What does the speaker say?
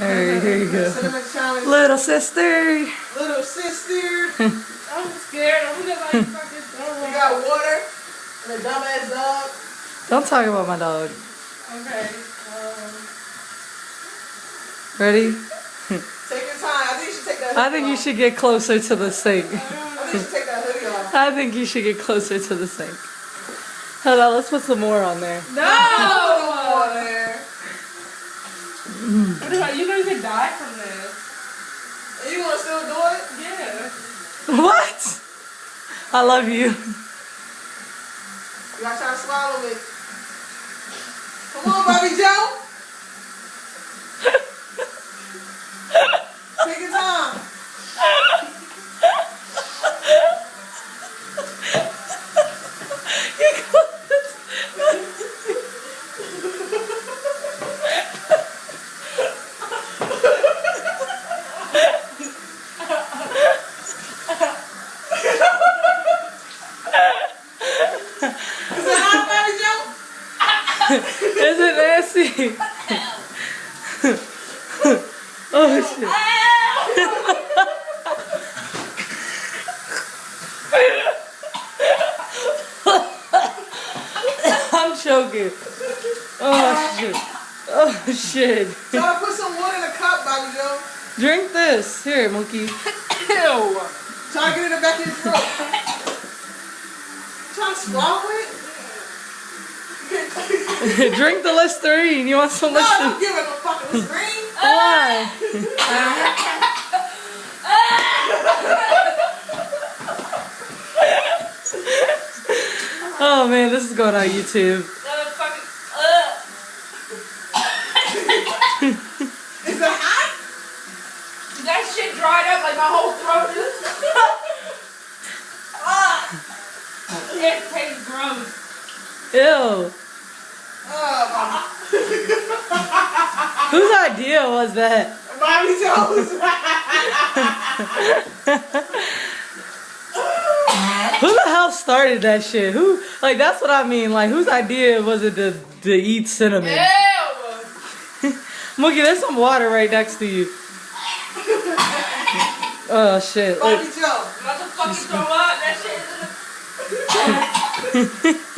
Alright, here you go. Cinnamon challenge. Little sister. Little sister. I'm scared. I'm gonna like fucking throw We got water and a dumbass dog. Don't talk about my dog. Okay. Ready? Take your time. I think you should take that hoodie I think you off. should get closer to the sink. I think you should take that hoodie off. I think you should get closer to the sink. Hold on, let's put some more on there. No! On there. You guys could die from this. And you want to still do it? Yeah. What? I love you. You gotta try to swallow it. Come on, Bobby Joe. Take your time. Is it hot, Bobby Joe? Is it nasty? Oh shit. I'm choking. Oh shit. Oh shit. Try to put some water in a cup, Bobby Joe. Drink this. Here, monkey. Ew. Try to get it in the back of your throat. Try to swallow it? Drink the Listerine. You want some No, Listerine? don't give it no fucking Listerine. Why? Oh man, this is going on YouTube. Is it hot? That shit dried up like my whole throat is. It tastes gross. Ew. Oh, Whose idea was that? Bobby Joe's. Who the hell started that shit? Who? Like, that's what I mean. Like, whose idea was it to eat cinnamon? Ew. Mookie, there's some water right next to you. Oh shit. Bobby Joe. I'm about to fucking throw up. That shit is in the...